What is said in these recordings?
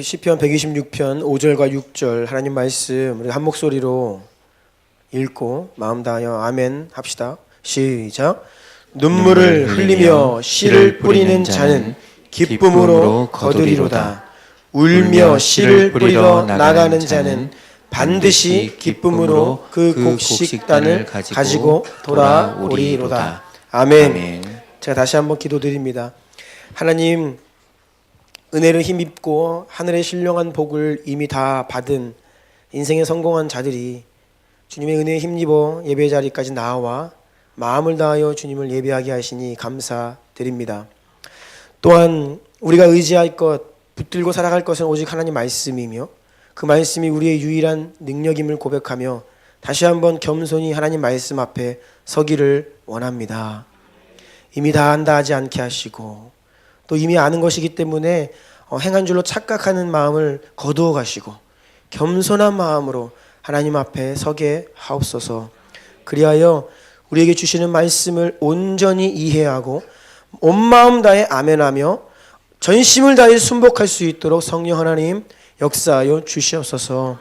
시편 126편 5절과 6절 하나님 말씀 우리 한 목소리로 읽고 마음 다하여 아멘 합시다. 시작. 눈물을 흘리며 씨를 뿌리는 자는 기쁨으로 거두리로다. 울며 씨를 뿌리러 나가는 자는 반드시 기쁨으로 그 곡식단을 가지고 돌아오리로다. 아멘. 제가 다시 한번 기도드립니다. 하나님, 은혜를 힘입고 하늘의 신령한 복을 이미 다 받은 인생에 성공한 자들이 주님의 은혜에 힘입어 예배 자리까지 나와 마음을 다하여 주님을 예배하게 하시니 감사드립니다. 또한 우리가 의지할 것, 붙들고 살아갈 것은 오직 하나님 말씀이며 그 말씀이 우리의 유일한 능력임을 고백하며 다시 한번 겸손히 하나님 말씀 앞에 서기를 원합니다. 이미 다 안다 하지 않게 하시고 또 이미 아는 것이기 때문에 행한 줄로 착각하는 마음을 거두어 가시고 겸손한 마음으로 하나님 앞에 서게 하옵소서. 그리하여 우리에게 주시는 말씀을 온전히 이해하고 온 마음 다해 아멘하며 전심을 다해 순복할 수 있도록 성령 하나님 역사하여 주시옵소서.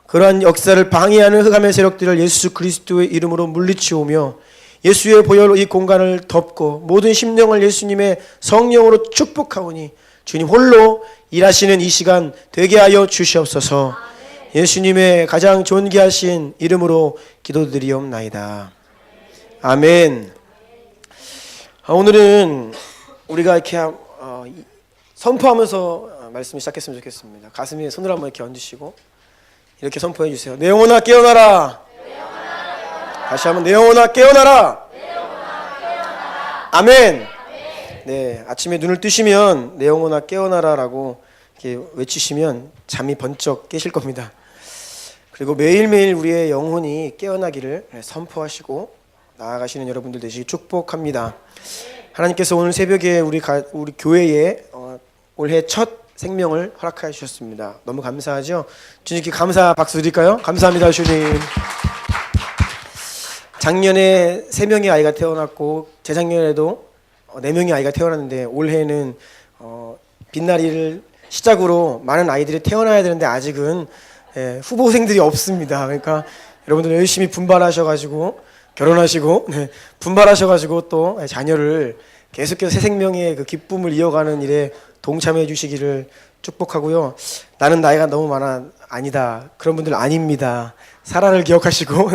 그러한 역사를 방해하는 흑암의 세력들을 예수 그리스도의 이름으로 물리치우며 예수의 보혈로 이 공간을 덮고 모든 심령을 예수님의 성령으로 축복하오니 주님 홀로 일하시는 이 시간 되게 하여 주시옵소서. 예수님의 가장 존귀하신 이름으로 기도드리옵나이다. 아멘. 오늘은 우리가 이렇게 선포하면서 말씀을 시작했으면 좋겠습니다. 가슴에 손을 한번 이렇게 얹으시고 이렇게 선포해 주세요. 내 영혼아 깨어나라. 다시 한번 내 영혼아 깨어나라. 아멘. 네, 아침에 눈을 뜨시면 내 영혼아 깨어나라라고 이렇게 외치시면 잠이 번쩍 깨실 겁니다. 그리고 매일매일 우리의 영혼이 깨어나기를 선포하시고 나아가시는 여러분들 되시기 축복합니다. 하나님께서 오늘 새벽에 우리 교회에 올해 첫 생명을 허락하여 주셨습니다. 너무 감사하죠? 주님께 감사 박수 드릴까요? 감사합니다, 주님. 작년에 3명의 아이가 태어났고 재작년에도 4명의 아이가 태어났는데 올해는 빛나리를 시작으로 많은 아이들이 태어나야 되는데 아직은 후보생들이 없습니다. 그러니까 여러분들 열심히 분발하셔가지고 결혼하시고 분발하셔가지고 또 자녀를 계속해서 새 생명의 그 기쁨을 이어가는 일에 동참해 주시기를 축복하고요. 나는 나이가 너무 많아. 아니다. 그런 분들 아닙니다. 사라를 기억하시고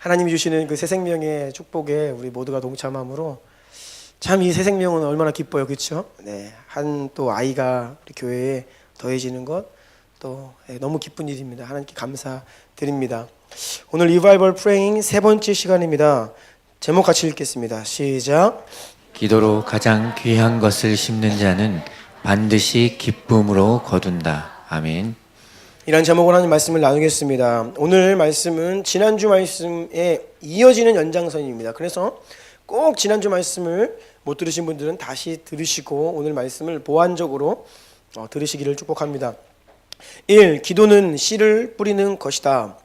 하나님이 주시는 그 새 생명의 축복에 우리 모두가 동참함으로 참 이 새 생명은 얼마나 기뻐요, 그렇죠? 네, 한 또 아이가 우리 교회에 더해지는 것 또 너무 기쁜 일입니다. 하나님께 감사드립니다. 오늘 리바이벌 프레잉 3번째 시간입니다. 제목 같이 읽겠습니다. 시작. 기도로 가장 귀한 것을 심는 자는 반드시 기쁨으로 거둔다. 아멘. 이런 제목으로 하나님 말씀을 나누겠습니다. 오늘 말씀은 지난주 말씀에 이어지는 연장선입니다. 그래서 꼭 지난주 말씀을 못 들으신 분들은 다시 들으시고 오늘 말씀을 보완적으로 들으시기를 축복합니다. 1. 기도는 씨를 뿌리는 것이다.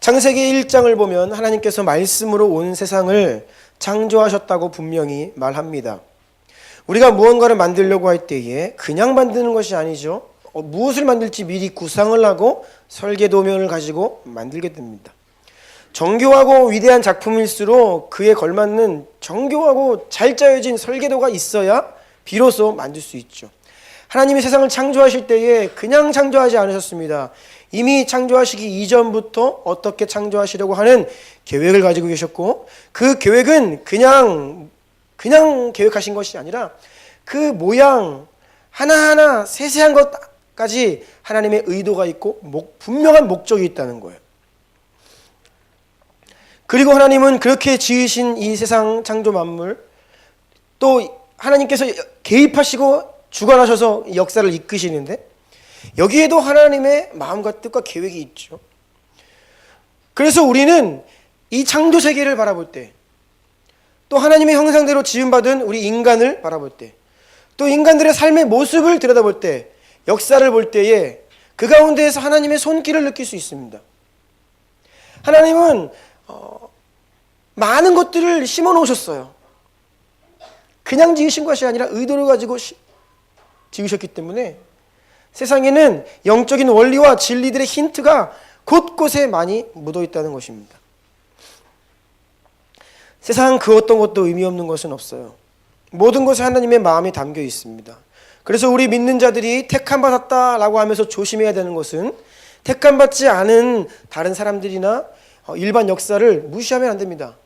창세기 1장을 보면 하나님께서 말씀으로 온 세상을 창조하셨다고 분명히 말합니다. 우리가 무언가를 만들려고 할 때에 그냥 만드는 것이 아니죠. 무엇을 만들지 미리 구상을 하고 설계도면을 가지고 만들게 됩니다. 정교하고 위대한 작품일수록 그에 걸맞는 정교하고 잘 짜여진 설계도가 있어야 비로소 만들 수 있죠. 하나님이 세상을 창조하실 때에 그냥 창조하지 않으셨습니다. 이미 창조하시기 이전부터 어떻게 창조하시려고 하는 계획을 가지고 계셨고 그 계획은 그냥 계획하신 것이 아니라 그 모양 하나하나 세세한 것까지 하나님의 의도가 있고 분명한 목적이 있다는 거예요. 그리고 하나님은 그렇게 지으신 이 세상 창조 만물 또 하나님께서 개입하시고 주관하셔서 역사를 이끄시는데 여기에도 하나님의 마음과 뜻과 계획이 있죠. 그래서 우리는 이 창조 세계를 바라볼 때 또 하나님의 형상대로 지음받은 우리 인간을 바라볼 때 또 인간들의 삶의 모습을 들여다볼 때 역사를 볼 때에 그 가운데에서 하나님의 손길을 느낄 수 있습니다. 하나님은 많은 것들을 심어 놓으셨어요. 그냥 지으신 것이 아니라 의도를 가지고 지으셨기 때문에 세상에는 영적인 원리와 진리들의 힌트가 곳곳에 많이 묻어 있다는 것입니다. 세상 그 어떤 것도 의미 없는 것은 없어요. 모든 것에 하나님의 마음이 담겨 있습니다. 그래서 우리 믿는 자들이 택함 받았다라고 하면서 조심해야 되는 것은 택함 받지 않은 다른 사람들이나 일반 역사를 무시하면 안 됩니다.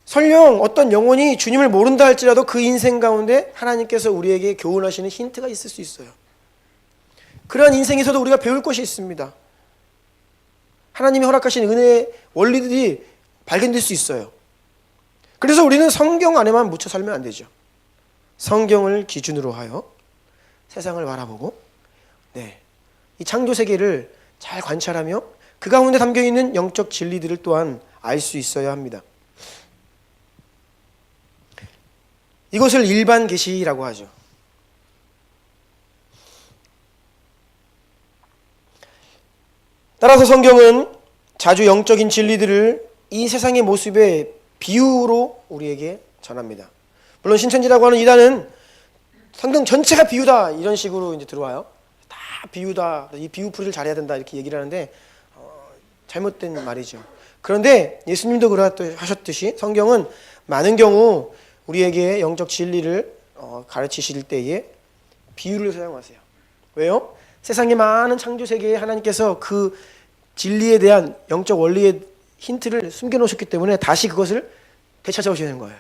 설령 어떤 영혼이 주님을 모른다 할지라도 그 인생 가운데 하나님께서 우리에게 교훈하시는 힌트가 있을 수 있어요. 그러한 인생에서도 우리가 배울 것이 있습니다. 하나님이 허락하신 은혜의 원리들이 발견될 수 있어요. 그래서 우리는 성경 안에만 묻혀 살면 안 되죠. 성경을 기준으로 하여 세상을 바라보고 이 창조 세계를 잘 관찰하며 그 가운데 담겨있는 영적 진리들을 또한 알 수 있어야 합니다. 이것을 일반 계시라고 하죠. 따라서 성경은 자주 영적인 진리들을 이 세상의 모습의 비유로 우리에게 전합니다. 물론 신천지라고 하는 이단은 성경 전체가 비유다 이런 식으로 이제 들어와요. 다 비유다, 이 비유풀이를 잘해야 된다 이렇게 얘기를 하는데 잘못된 말이죠. 그런데 예수님도 하셨듯이 성경은 많은 경우 우리에게 영적 진리를 가르치실 때에 비유를 사용하세요. 왜요? 세상의 많은 창조 세계에 하나님께서 그 진리에 대한 영적 원리의 힌트를 숨겨놓으셨기 때문에 다시 그것을 되찾아오시는 거예요.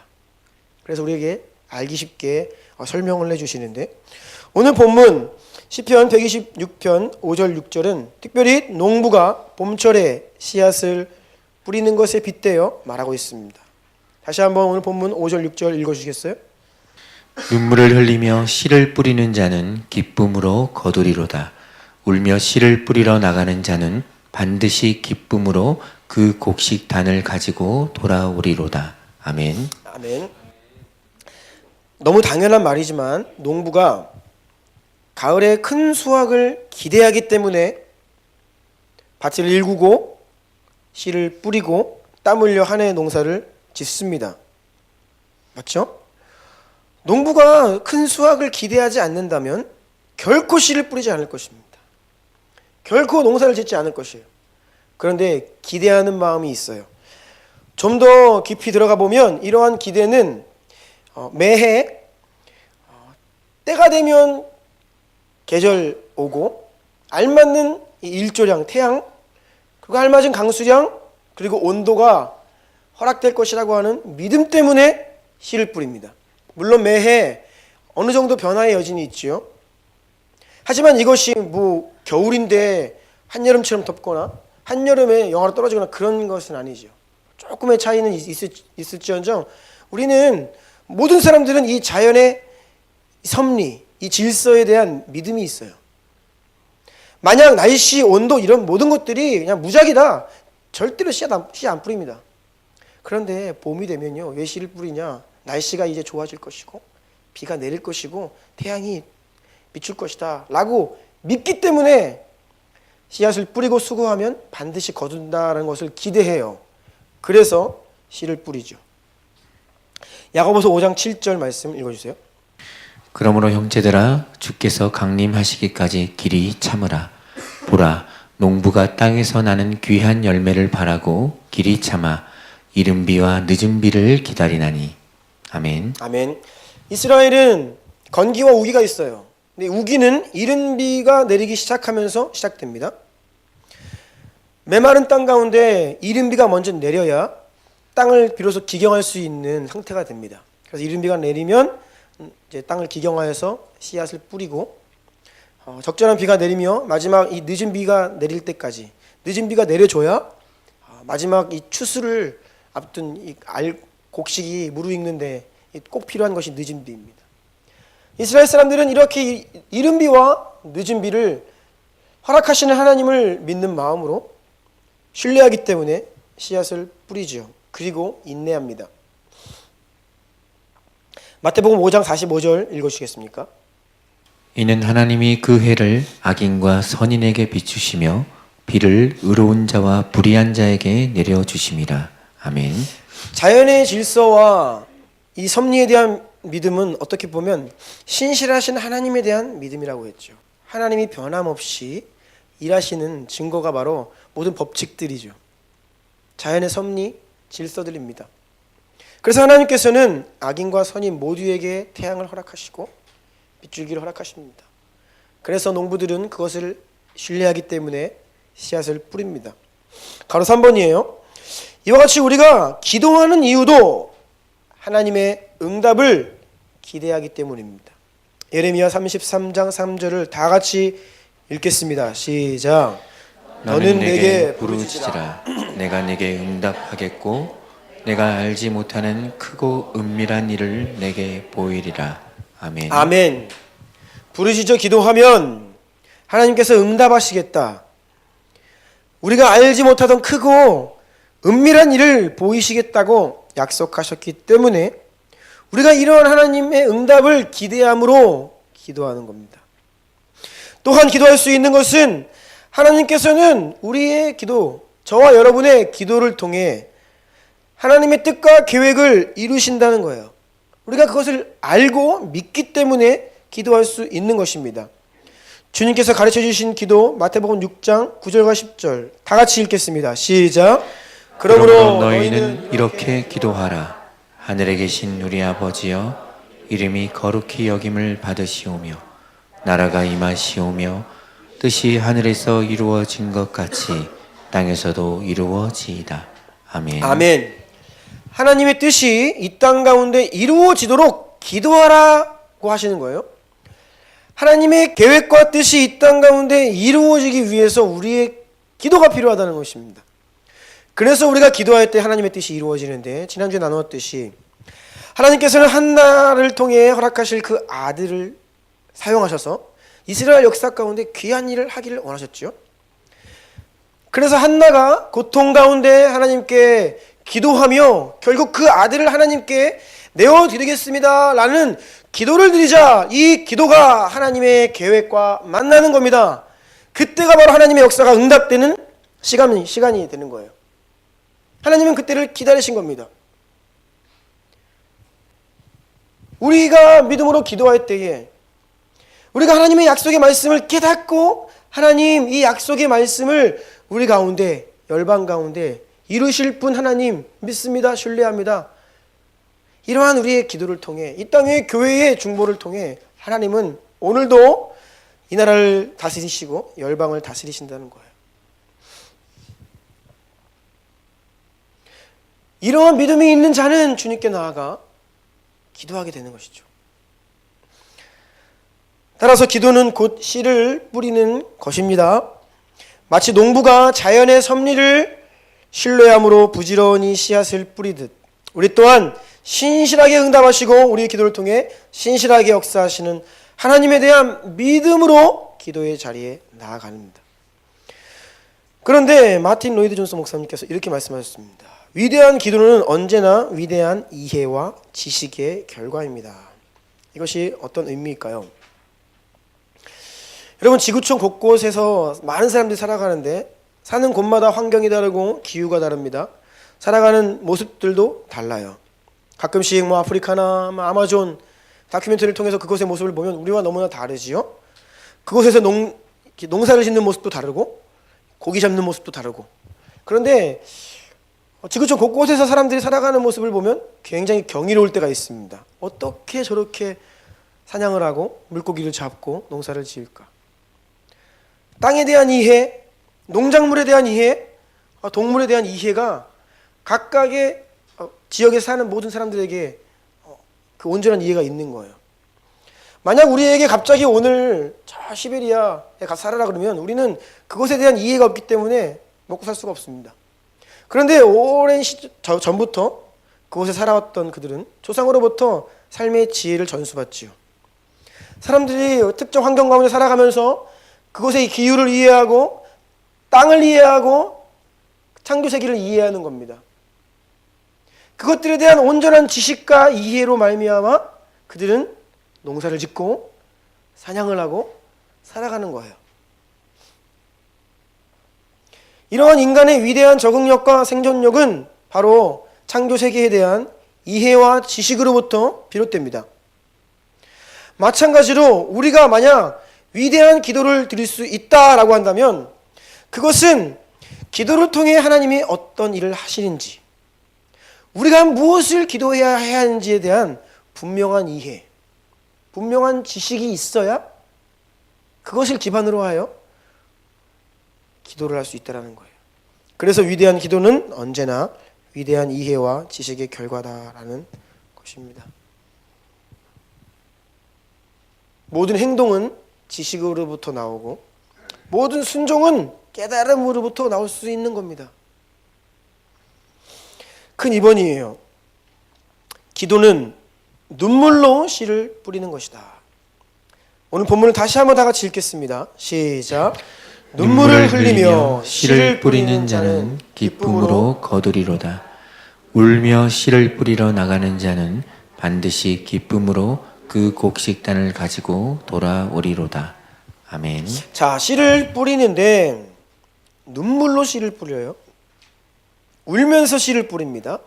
그래서 우리에게 알기 쉽게 설명을 해주시는데 오늘 본문 시편 126편 5절 6절은 특별히 농부가 봄철에 씨앗을 뿌리는 것에 빗대어 말하고 있습니다. 다시 한번 오늘 본문 5절 6절 읽어주시겠어요? 눈물을 흘리며 씨를 뿌리는 자는 기쁨으로 거두리로다. 울며 씨를 뿌리러 나가는 자는 반드시 기쁨으로 그 곡식단을 가지고 돌아오리로다. 아멘. 아멘. 너무 당연한 말이지만 농부가 가을에 큰 수확을 기대하기 때문에 밭을 일구고 씨를 뿌리고 땀 흘려 한 해의 농사를 짓습니다. 맞죠? 농부가 큰 수확을 기대하지 않는다면 결코 씨를 뿌리지 않을 것입니다. 결코 농사를 짓지 않을 것이에요. 그런데 기대하는 마음이 있어요. 좀 더 깊이 들어가 보면 이러한 기대는 매해 때가 되면 계절 오고 알맞는 일조량, 태양, 그리고 알맞은 강수량, 그리고 온도가 허락될 것이라고 하는 믿음 때문에 씨를 뿌립니다. 물론 매해 어느 정도 변화의 여진이 있지요. 하지만 이것이 겨울인데 한여름처럼 덥거나 한여름에 영하로 떨어지거나 그런 것은 아니죠. 조금의 차이는 있을지언정 우리는 모든 사람들은 이 자연의 섭리, 이 질서에 대한 믿음이 있어요. 만약 날씨, 온도 이런 모든 것들이 그냥 무작위다. 절대로 씨 안 뿌립니다. 그런데 봄이 되면요. 왜 씨를 뿌리냐? 날씨가 이제 좋아질 것이고 비가 내릴 것이고 태양이 비출 것이다 라고 믿기 때문에 씨앗을 뿌리고 수고하면 반드시 거둔다는 것을 기대해요. 그래서 씨를 뿌리죠. 야고보서 5장 7절 말씀 읽어주세요. 그러므로 형제들아 주께서 강림하시기까지 길이 참으라. 보라 농부가 땅에서 나는 귀한 열매를 바라고 길이 참아 이른 비와 늦은 비를 기다리나니. 아멘. 아멘. 이스라엘은 건기와 우기가 있어요. 근데 우기는 이른 비가 내리기 시작하면서 시작됩니다. 메마른 땅 가운데 이른 비가 먼저 내려야 땅을 비로소 기경할 수 있는 상태가 됩니다. 그래서 이른 비가 내리면 이제 땅을 기경하여서 씨앗을 뿌리고 적절한 비가 내리며 마지막 이 늦은 비가 내릴 때까지 늦은 비가 내려줘야 마지막 이 추수를 앞둔 이 곡식이 무르익는데 꼭 필요한 것이 늦은 비입니다. 이스라엘 사람들은 이렇게 이른 비와 늦은 비를 허락하시는 하나님을 믿는 마음으로 신뢰하기 때문에 씨앗을 뿌리죠. 그리고 인내합니다. 마태복음 5장 45절 읽으시겠습니까? 이는 하나님이 그 해를 악인과 선인에게 비추시며 비를 의로운 자와 불의한 자에게 내려주심이라. 아멘. 자연의 질서와 이 섭리에 대한 믿음은 어떻게 보면 신실하신 하나님에 대한 믿음이라고 했죠. 하나님이 변함없이 일하시는 증거가 바로 모든 법칙들이죠. 자연의 섭리, 질서들입니다. 그래서 하나님께서는 악인과 선인 모두에게 태양을 허락하시고 빗줄기를 허락하십니다. 그래서 농부들은 그것을 신뢰하기 때문에 씨앗을 뿌립니다. 가로 3번이에요. 이와 같이 우리가 기도하는 이유도 하나님의 응답을 기대하기 때문입니다. 예레미야 33장 3절을 다 같이 읽겠습니다. 시작. 너는 내게 부르짖으라. 내가 내게 응답하겠고 내가 알지 못하는 크고 은밀한 일을 내게 보이리라. 아멘. 아멘. 부르짖어 기도하면 하나님께서 응답하시겠다. 우리가 알지 못하던 크고 은밀한 일을 보이시겠다고 약속하셨기 때문에 우리가 이러한 하나님의 응답을 기대함으로 기도하는 겁니다. 또한 기도할 수 있는 것은 하나님께서는 우리의 기도, 저와 여러분의 기도를 통해 하나님의 뜻과 계획을 이루신다는 거예요. 우리가 그것을 알고 믿기 때문에 기도할 수 있는 것입니다. 주님께서 가르쳐 주신 기도 마태복음 6장 9절과 10절 다 같이 읽겠습니다. 시작. 그러므로 너희는 이렇게 기도하라. 하늘에 계신 우리 아버지여, 이름이 거룩히 여김을 받으시오며 나라가 임하시오며 뜻이 하늘에서 이루어진 것 같이 땅에서도 이루어지이다. 아멘. 아멘. 하나님의 뜻이 이 땅 가운데 이루어지도록 기도하라고 하시는 거예요. 하나님의 계획과 뜻이 이 땅 가운데 이루어지기 위해서 우리의 기도가 필요하다는 것입니다. 그래서 우리가 기도할 때 하나님의 뜻이 이루어지는데, 지난주에 나누었듯이 하나님께서는 한나를 통해 허락하실 그 아들을 사용하셔서 이스라엘 역사 가운데 귀한 일을 하기를 원하셨죠. 그래서 한나가 고통 가운데 하나님께 기도하며 결국 그 아들을 하나님께 내어드리겠습니다 라는 기도를 드리자 이 기도가 하나님의 계획과 만나는 겁니다. 그때가 바로 하나님의 역사가 응답되는 시간이 되는 거예요. 하나님은 그때를 기다리신 겁니다. 우리가 믿음으로 기도할 때에 우리가 하나님의 약속의 말씀을 깨닫고 하나님 이 약속의 말씀을 우리 가운데 열방 가운데 이루실 분 하나님 믿습니다. 신뢰합니다. 이러한 우리의 기도를 통해 이 땅의 교회의 중보를 통해 하나님은 오늘도 이 나라를 다스리시고 열방을 다스리신다는 거예요. 이러한 믿음이 있는 자는 주님께 나아가 기도하게 되는 것이죠. 따라서 기도는 곧 씨를 뿌리는 것입니다. 마치 농부가 자연의 섭리를 신뢰함으로 부지런히 씨앗을 뿌리듯 우리 또한 신실하게 응답하시고 우리의 기도를 통해 신실하게 역사하시는 하나님에 대한 믿음으로 기도의 자리에 나아갑니다. 그런데 마틴 로이드 존스 목사님께서 이렇게 말씀하셨습니다. 위대한 기도는 언제나 위대한 이해와 지식의 결과입니다. 이것이 어떤 의미일까요? 여러분, 지구촌 곳곳에서 많은 사람들이 살아가는데 사는 곳마다 환경이 다르고 기후가 다릅니다. 살아가는 모습들도 달라요. 가끔씩 아프리카나 아마존 다큐멘터리를 통해서 그곳의 모습을 보면 우리와 너무나 다르지요. 그곳에서 농사를 짓는 모습도 다르고 고기 잡는 모습도 다르고. 그런데 지구촌 곳곳에서 사람들이 살아가는 모습을 보면 굉장히 경이로울 때가 있습니다. 어떻게 저렇게 사냥을 하고 물고기를 잡고 농사를 지을까? 땅에 대한 이해, 농작물에 대한 이해, 동물에 대한 이해가 각각의 지역에 사는 모든 사람들에게 그 온전한 이해가 있는 거예요. 만약 우리에게 갑자기 오늘 저 시베리아에 가서 살아라 그러면 우리는 그것에 대한 이해가 없기 때문에 먹고 살 수가 없습니다. 그런데 오랜 전부터 그곳에 살아왔던 그들은 조상으로부터 삶의 지혜를 전수받지요. 사람들이 특정 환경 가운데 살아가면서 그곳의 기후를 이해하고 땅을 이해하고 창조 세계를 이해하는 겁니다. 그것들에 대한 온전한 지식과 이해로 말미암아 그들은 농사를 짓고 사냥을 하고 살아가는 거예요. 이러한 인간의 위대한 적응력과 생존력은 바로 창조 세계에 대한 이해와 지식으로부터 비롯됩니다. 마찬가지로 우리가 만약 위대한 기도를 드릴 수 있다라고 한다면 그것은 기도를 통해 하나님이 어떤 일을 하시는지, 우리가 무엇을 기도해야 하는지에 대한 분명한 이해, 분명한 지식이 있어야 그것을 기반으로 하여 기도를 할 수 있다는 거예요. 그래서 위대한 기도는 언제나 위대한 이해와 지식의 결과다라는 것입니다. 모든 행동은 지식으로부터 나오고 모든 순종은 깨달음으로부터 나올 수 있는 겁니다. 큰 이번이에요. 기도는 눈물로 씨를 뿌리는 것이다. 오늘 본문을 다시 한번 다 같이 읽겠습니다. 시작. 눈물을 흘리며 씨를 뿌리는 자는 기쁨으로 거두리로다. 울며 씨를 뿌리러 나가는 자는 반드시 기쁨으로 그 곡식단을 가지고 돌아오리로다. 아멘. 자, 씨를 뿌리는데 눈물로 씨를 뿌려요. 울면서 씨를 뿌립니다.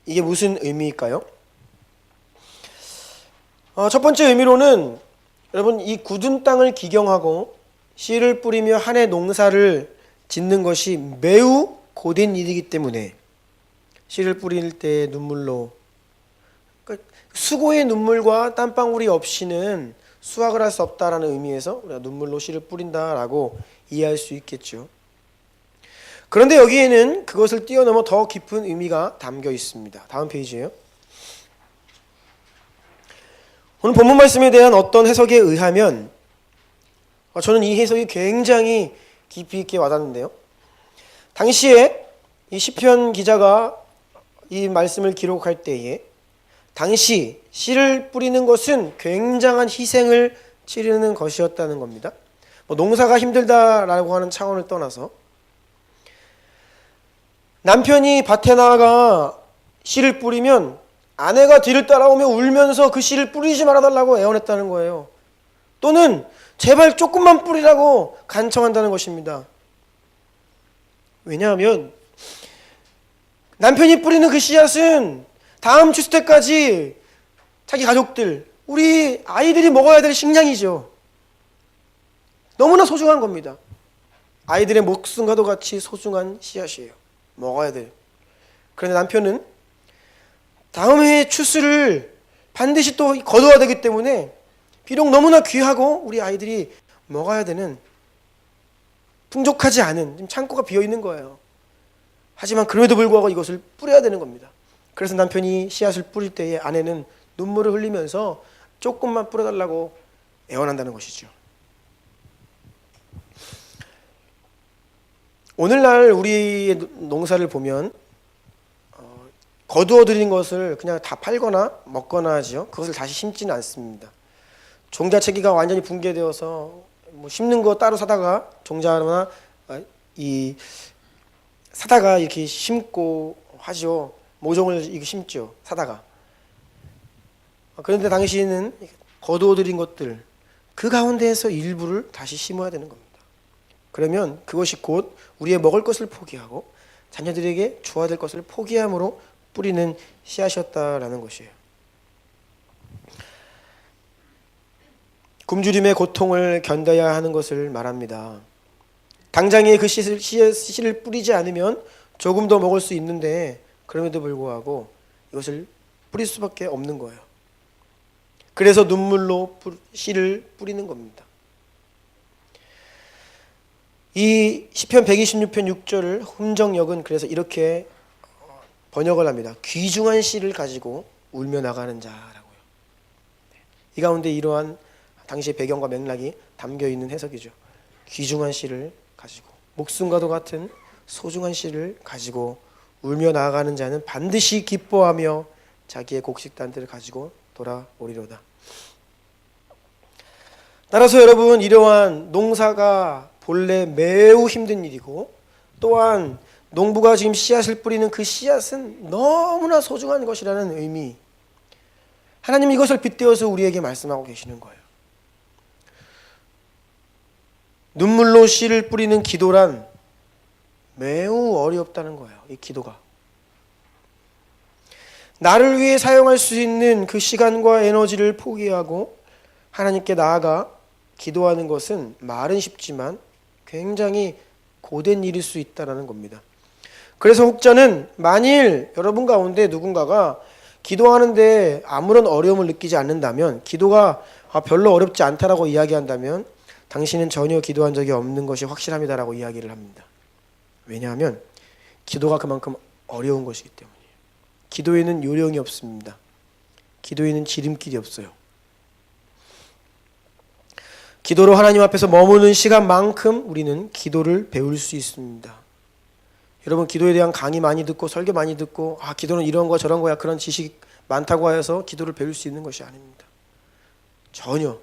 이게 무슨 의미일까요? 첫 번째 의미로는 여러분, 이 굳은 땅을 기경하고 씨를 뿌리며 한 해 농사를 짓는 것이 매우 고된 일이기 때문에 씨를 뿌릴 때 눈물로, 그러니까 수고의 눈물과 땀방울이 없이는 수확을 할 수 없다라는 의미에서 우리가 눈물로 씨를 뿌린다라고 이해할 수 있겠죠. 그런데 여기에는 그것을 뛰어넘어 더 깊은 의미가 담겨 있습니다. 다음 페이지예요. 오늘 본문 말씀에 대한 어떤 해석에 의하면 저는 이 해석이 굉장히 깊이 있게 와닿는데요. 당시에 이 시편 기자가 이 말씀을 기록할 때에 당시 씨를 뿌리는 것은 굉장한 희생을 치르는 것이었다는 겁니다. 농사가 힘들다라고 하는 차원을 떠나서 남편이 밭에 나가 씨를 뿌리면 아내가 뒤를 따라오며 울면서 그 씨를 뿌리지 말아달라고 애원했다는 거예요. 또는 제발 조금만 뿌리라고 간청한다는 것입니다. 왜냐하면 남편이 뿌리는 그 씨앗은 다음 추수 때까지 자기 가족들, 우리 아이들이 먹어야 될 식량이죠. 너무나 소중한 겁니다. 아이들의 목숨과도 같이 소중한 씨앗이에요. 먹어야 돼요. 그런데 남편은 다음 해의 추수를 반드시 또 거둬야 되기 때문에 비록 너무나 귀하고 우리 아이들이 먹어야 되는 풍족하지 않은 창고가 비어있는 거예요. 하지만 그럼에도 불구하고 이것을 뿌려야 되는 겁니다. 그래서 남편이 씨앗을 뿌릴 때에 아내는 눈물을 흘리면서 조금만 뿌려달라고 애원한다는 것이죠. 오늘날 우리의 농사를 보면 거두어 들인 것을 그냥 다 팔거나 먹거나 하죠. 그것을 다시 심지는 않습니다. 종자체계가 완전히 붕괴되어서 심는 거 따로 사다가 종자나 사다가 이렇게 심고 하죠. 모종을 이렇게 심죠. 사다가. 그런데 당시에는 거두어 들인 것들 그 가운데에서 일부를 다시 심어야 되는 겁니다. 그러면 그것이 곧 우리의 먹을 것을 포기하고 자녀들에게 주어야 될 것을 포기함으로 뿌리는 씨앗이었다라는 것이에요. 굶주림의 고통을 견뎌야 하는 것을 말합니다. 당장에 그 씨를 뿌리지 않으면 조금 더 먹을 수 있는데 그럼에도 불구하고 이것을 뿌릴 수밖에 없는 거예요. 그래서 눈물로 씨를 뿌리는 겁니다. 이 시편 126편 6절을 훈정역은 그래서 이렇게 번역을 합니다. 귀중한 씨를 가지고 울며 나가는 자라고요. 이 가운데 이러한 당시의 배경과 맥락이 담겨 있는 해석이죠. 귀중한 씨를 가지고 목숨과도 같은 소중한 씨를 가지고 울며 나아가는 자는 반드시 기뻐하며 자기의 곡식단들을 가지고 돌아오리로다. 따라서 여러분, 이러한 농사가 본래 매우 힘든 일이고 또한 농부가 지금 씨앗을 뿌리는 그 씨앗은 너무나 소중한 것이라는 의미, 하나님이 이것을 빗대어서 우리에게 말씀하고 계시는 거예요. 눈물로 씨를 뿌리는 기도란 매우 어렵다는 거예요. 이 기도가 나를 위해 사용할 수 있는 그 시간과 에너지를 포기하고 하나님께 나아가 기도하는 것은 말은 쉽지만 굉장히 고된 일일 수 있다는 겁니다. 그래서 혹자는 만일 여러분 가운데 누군가가 기도하는데 아무런 어려움을 느끼지 않는다면, 기도가 별로 어렵지 않다라고 이야기한다면 당신은 전혀 기도한 적이 없는 것이 확실합니다라고 이야기를 합니다. 왜냐하면 기도가 그만큼 어려운 것이기 때문이에요. 기도에는 요령이 없습니다. 기도에는 지름길이 없어요. 기도로 하나님 앞에서 머무는 시간만큼 우리는 기도를 배울 수 있습니다. 여러분, 기도에 대한 강의 많이 듣고 설교 많이 듣고 기도는 이런 거 저런 거야, 그런 지식 많다고 해서 기도를 배울 수 있는 것이 아닙니다. 전혀.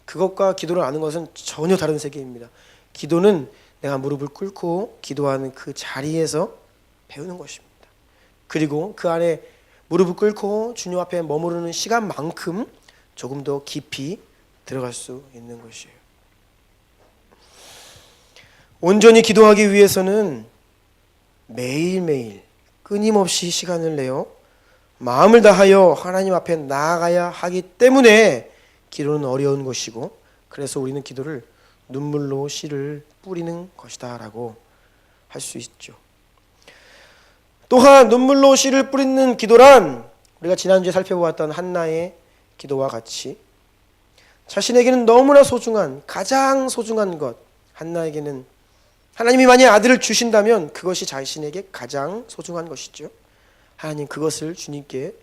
그것과 기도를 아는 것은 전혀 다른 세계입니다. 기도는 내가 무릎을 꿇고 기도하는 그 자리에서 배우는 것입니다. 그리고 그 안에 무릎을 꿇고 주님 앞에 머무르는 시간만큼 조금 더 깊이 들어갈 수 있는 것이에요. 온전히 기도하기 위해서는 매일매일 끊임없이 시간을 내어 마음을 다하여 하나님 앞에 나아가야 하기 때문에 기도는 어려운 것이고, 그래서 우리는 기도를 눈물로 씨를 뿌리는 것이다 라고 할 수 있죠. 또한 눈물로 씨를 뿌리는 기도란 우리가 지난주에 살펴보았던 한나의 기도와 같이 자신에게는 너무나 소중한, 가장 소중한 것, 한나에게는 하나님이 만약 아들을 주신다면 그것이 자신에게 가장 소중한 것이죠. 하나님, 그것을 주님께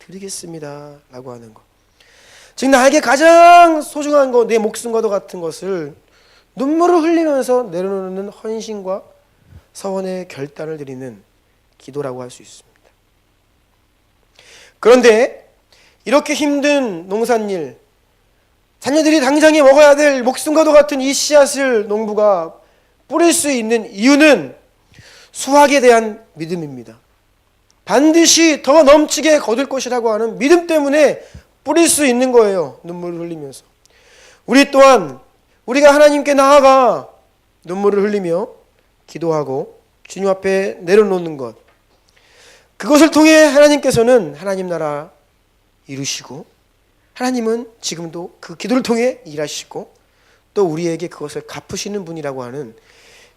드리겠습니다 라고 하는 것. 즉 나에게 가장 소중한 것, 내 목숨과도 같은 것을 눈물을 흘리면서 내려놓는 헌신과 서원의 결단을 드리는 기도라고 할 수 있습니다. 그런데 이렇게 힘든 농산일, 자녀들이 당장에 먹어야 될 목숨과도 같은 이 씨앗을 농부가 뿌릴 수 있는 이유는 수확에 대한 믿음입니다. 반드시 더 넘치게 거둘 것이라고 하는 믿음 때문에 뿌릴 수 있는 거예요. 눈물을 흘리면서. 우리 또한 우리가 하나님께 나아가 눈물을 흘리며 기도하고 주님 앞에 내려놓는 것, 그것을 통해 하나님께서는 하나님 나라 이루시고, 하나님은 지금도 그 기도를 통해 일하시고 또 우리에게 그것을 갚으시는 분이라고 하는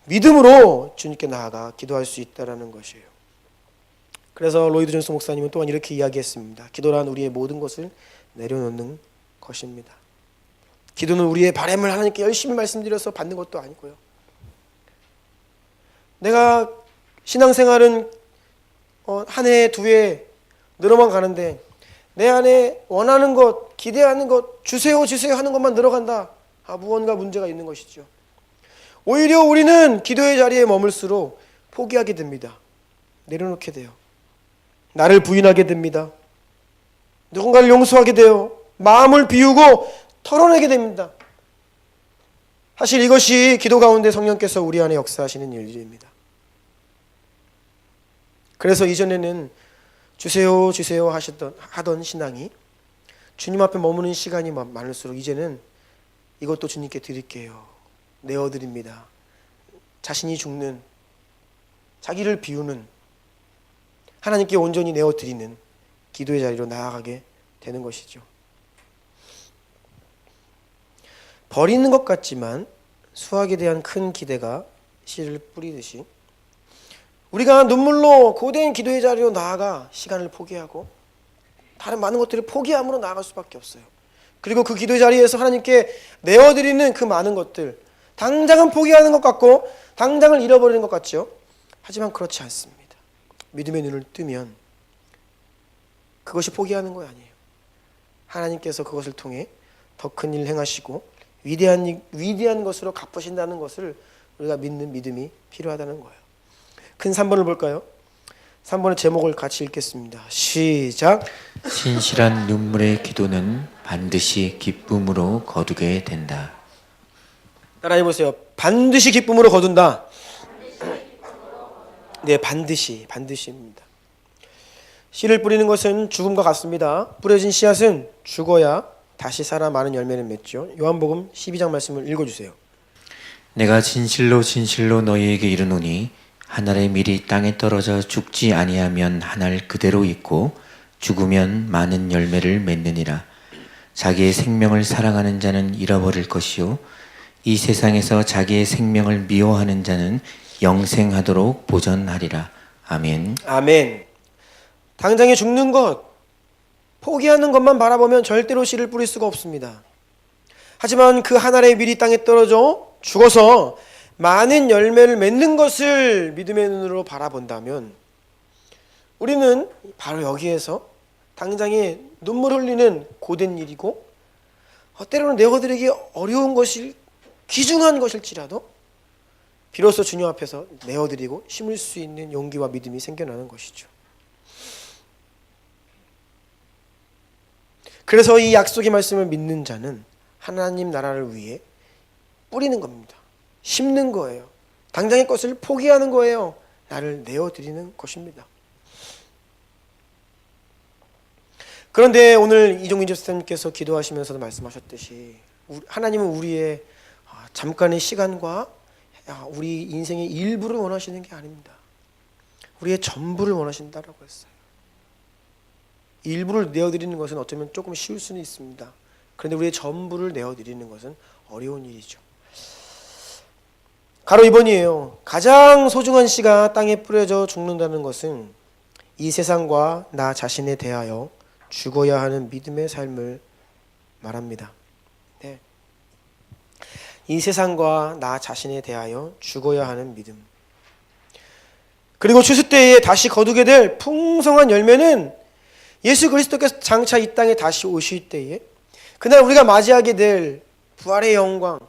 믿음으로 주님께 나아가 기도할 수 있다는 것이에요. 그래서 로이드 존스 목사님은 또한 이렇게 이야기했습니다. 기도란 우리의 모든 것을 내려놓는 것입니다. 기도는 우리의 바람을 하나님께 열심히 말씀드려서 받는 것도 아니고요. 내가 신앙생활은 한 해, 두 해 늘어만 가는데 내 안에 원하는 것, 기대하는 것, 주세요 주세요 하는 것만 늘어간다. 무언가 문제가 있는 것이죠. 오히려 우리는 기도의 자리에 머물수록 포기하게 됩니다. 내려놓게 돼요. 나를 부인하게 됩니다. 누군가를 용서하게 돼요. 마음을 비우고 털어내게 됩니다. 사실 이것이 기도 가운데 성령께서 우리 안에 역사하시는 일들입니다. 그래서 이전에는 주세요 주세요 하던 신앙이 주님 앞에 머무는 시간이 많을수록 이제는 이것도 주님께 드릴게요. 내어드립니다. 자신이 죽는, 자기를 비우는, 하나님께 온전히 내어드리는 기도의 자리로 나아가게 되는 것이죠. 버리는 것 같지만 수확에 대한 큰 기대가 씨를 뿌리듯이 우리가 눈물로 고된 기도의 자리로 나아가 시간을 포기하고 다른 많은 것들을 포기함으로 나아갈 수밖에 없어요. 그리고 그 기도의 자리에서 하나님께 내어드리는 그 많은 것들, 당장은 포기하는 것 같고 당장을 잃어버리는 것 같죠. 하지만 그렇지 않습니다. 믿음의 눈을 뜨면 그것이 포기하는 거 아니에요. 하나님께서 그것을 통해 더 큰 일 행하시고 위대한 것으로 갚으신다는 것을 우리가 믿는 믿음이 필요하다는 거예요. 큰 3번을 볼까요? 3번의 제목을 같이 읽겠습니다. 시작. 신실한 눈물의 기도는 반드시 기쁨으로 거두게 된다. 따라해 보세요. 반드시 기쁨으로 거둔다. 네, 반드시입니다. 씨를 뿌리는 것은 죽음과 같습니다. 뿌려진 씨앗은 죽어야 다시 살아 많은 열매를 맺죠. 요한복음 12장 말씀을 읽어주세요. 내가 진실로 진실로 너희에게 이르노니 한 알의 밀이 땅에 떨어져 죽지 아니하면 한 알 그대로 있고 죽으면 많은 열매를 맺느니라. 자기의 생명을 사랑하는 자는 잃어버릴 것이요 이 세상에서 자기의 생명을 미워하는 자는 영생하도록 보전하리라. 아멘. 아멘. 당장에 죽는 것, 포기하는 것만 바라보면 절대로 씨를 뿌릴 수가 없습니다. 하지만 그 한 알의 밀이 땅에 떨어져 죽어서 많은 열매를 맺는 것을 믿음의 눈으로 바라본다면 우리는 바로 여기에서 당장에 눈물 흘리는 고된 일이고 때로는 내어드리기 어려운 것일, 귀중한 것일지라도 비로소 주님 앞에서 내어드리고 심을 수 있는 용기와 믿음이 생겨나는 것이죠. 그래서 이 약속의 말씀을 믿는 자는 하나님 나라를 위해 뿌리는 겁니다. 심는 거예요. 당장의 것을 포기하는 거예요. 나를 내어드리는 것입니다. 그런데 오늘 이종민 집사님께서 기도하시면서도 말씀하셨듯이 하나님은 우리의 잠깐의 시간과 우리 인생의 일부를 원하시는 게 아닙니다. 우리의 전부를 원하신다라고 했어요. 일부를 내어드리는 것은 어쩌면 조금 쉬울 수는 있습니다. 그런데 우리의 전부를 내어드리는 것은 어려운 일이죠. 가로 2번이에요. 가장 소중한 씨가 땅에 뿌려져 죽는다는 것은 이 세상과 나 자신에 대하여 죽어야 하는 믿음의 삶을 말합니다. 네. 이 세상과 나 자신에 대하여 죽어야 하는 믿음. 그리고 추수 때에 다시 거두게 될 풍성한 열매는 예수 그리스도께서 장차 이 땅에 다시 오실 때에 그날 우리가 맞이하게 될 부활의 영광,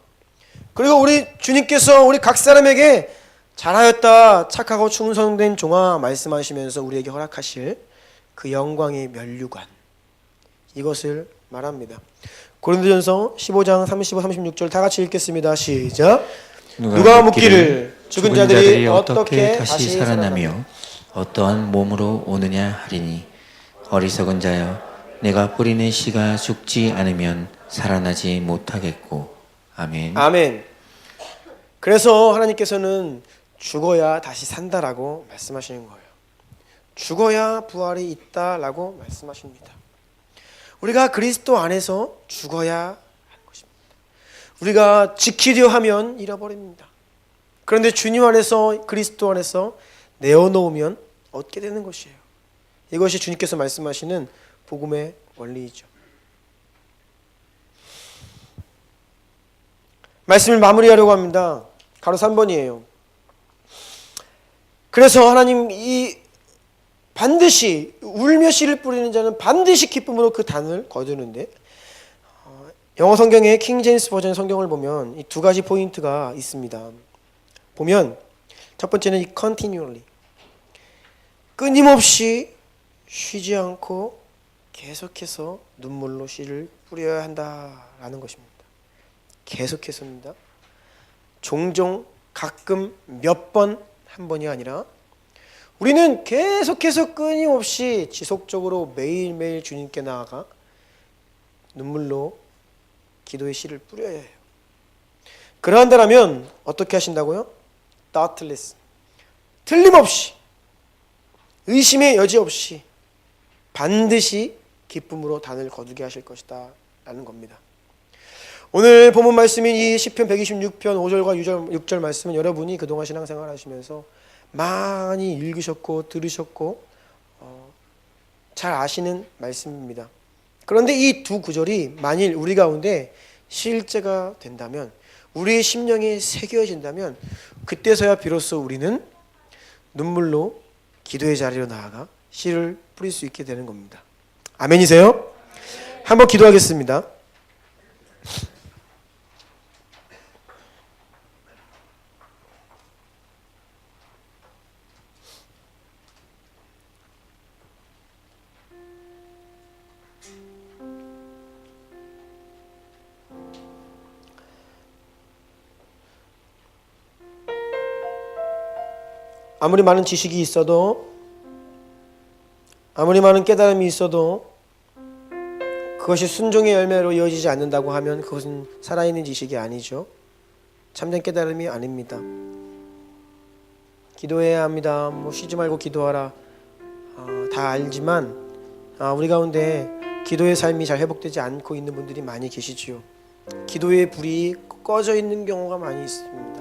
그리고 우리 주님께서 우리 각 사람에게 잘하였다 착하고 충성된 종아 말씀하시면서 우리에게 허락하실 그 영광의 면류관, 이것을 말합니다. 고린도전서 15장 35, 36절 다 같이 읽겠습니다. 시작. 누가 묻기를 죽은 자들이 어떻게 다시 살아나며 어떠한 몸으로 오느냐 하리니 어리석은 자여 내가 뿌리는 씨가 죽지 않으면 살아나지 못하겠고. 아멘. 아멘. 그래서 하나님께서는 죽어야 다시 산다라고 말씀하시는 거예요. 죽어야 부활이 있다라고 말씀하십니다. 우리가 그리스도 안에서 죽어야 하는 것입니다. 우리가 지키려 하면 잃어버립니다. 그런데 주님 안에서, 그리스도 안에서 내어놓으면 얻게 되는 것이에요. 이것이 주님께서 말씀하시는 복음의 원리이죠. 말씀을 마무리하려고 합니다. 가로 3번이에요. 그래서 하나님 이 반드시 울며 씨를 뿌리는 자는 반드시 기쁨으로 그 단을 거두는데, 영어 성경의 킹 제임스 버전 성경을 보면 이 두 가지 포인트가 있습니다. 보면 첫 번째는 이 continually, 끊임없이 쉬지 않고 계속해서 눈물로 씨를 뿌려야 한다라는 것입니다. 계속해서입니다. 종종, 가끔, 몇 번, 한 번이 아니라 우리는 계속해서 끊임없이 지속적으로 매일매일 주님께 나아가 눈물로 기도의 씨를 뿌려야 해요. 그러한다면 어떻게 하신다고요? doubtless, 틀림없이, 의심의 여지 없이 반드시 기쁨으로 단을 거두게 하실 것이다 라는 겁니다. 오늘 본문 말씀인 이 시편 126편 5절과 6절 말씀은 여러분이 그동안 신앙생활 하시면서 많이 읽으셨고 들으셨고 잘 아시는 말씀입니다. 그런데 이 두 구절이 만일 우리 가운데 실제가 된다면, 우리의 심령에 새겨진다면, 그때서야 비로소 우리는 눈물로 기도의 자리로 나아가 씨를 뿌릴 수 있게 되는 겁니다. 아멘이세요? 한번 기도하겠습니다. 아무리 많은 지식이 있어도, 아무리 많은 깨달음이 있어도 그것이 순종의 열매로 이어지지 않는다고 하면 그것은 살아있는 지식이 아니죠. 참된 깨달음이 아닙니다. 기도해야 합니다. 쉬지 말고 기도하라. 다 알지만 우리 가운데 기도의 삶이 잘 회복되지 않고 있는 분들이 많이 계시지요. 기도의 불이 꺼져 있는 경우가 많이 있습니다.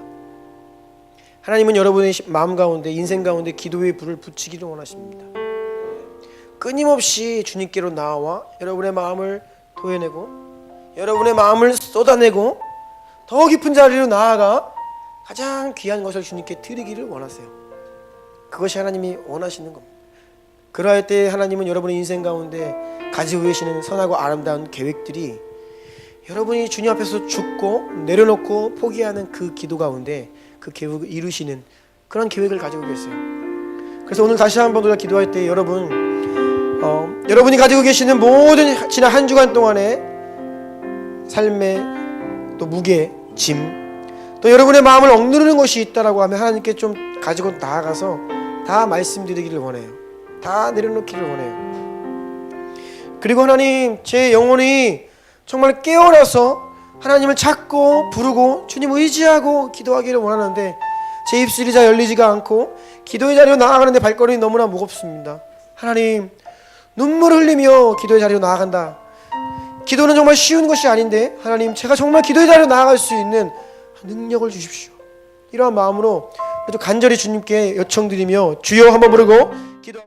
하나님은 여러분의 마음 가운데, 인생 가운데 기도의 불을 붙이기를 원하십니다. 끊임없이 주님께로 나와 여러분의 마음을 토해내고 여러분의 마음을 쏟아내고 더 깊은 자리로 나아가 가장 귀한 것을 주님께 드리기를 원하세요. 그것이 하나님이 원하시는 겁니다. 그러할 때 하나님은 여러분의 인생 가운데 가지고 계시는 선하고 아름다운 계획들이 여러분이 주님 앞에서 죽고 내려놓고 포기하는 그 기도 가운데 그 계획을 이루시는 그런 계획을 가지고 계세요. 그래서 오늘 다시 한번 우리가 기도할 때 여러분이 가지고 계시는 모든 지난 한 주간 동안의 삶의 또 무게, 짐, 또 여러분의 마음을 억누르는 것이 있다라고 하면 하나님께 좀 가지고 나아가서 다 말씀드리기를 원해요. 다 내려놓기를 원해요. 그리고 하나님, 제 영혼이 정말 깨어나서 하나님을 찾고 부르고 주님 의지하고 기도하기를 원하는데 제 입술이 잘 열리지가 않고 기도의 자리로 나아가는데 발걸음이 너무나 무겁습니다. 하나님, 눈물을 흘리며 기도의 자리로 나아간다. 기도는 정말 쉬운 것이 아닌데 하나님, 제가 정말 기도의 자리로 나아갈 수 있는 능력을 주십시오. 이러한 마음으로 간절히 주님께 요청드리며 주여 한번 부르고 기도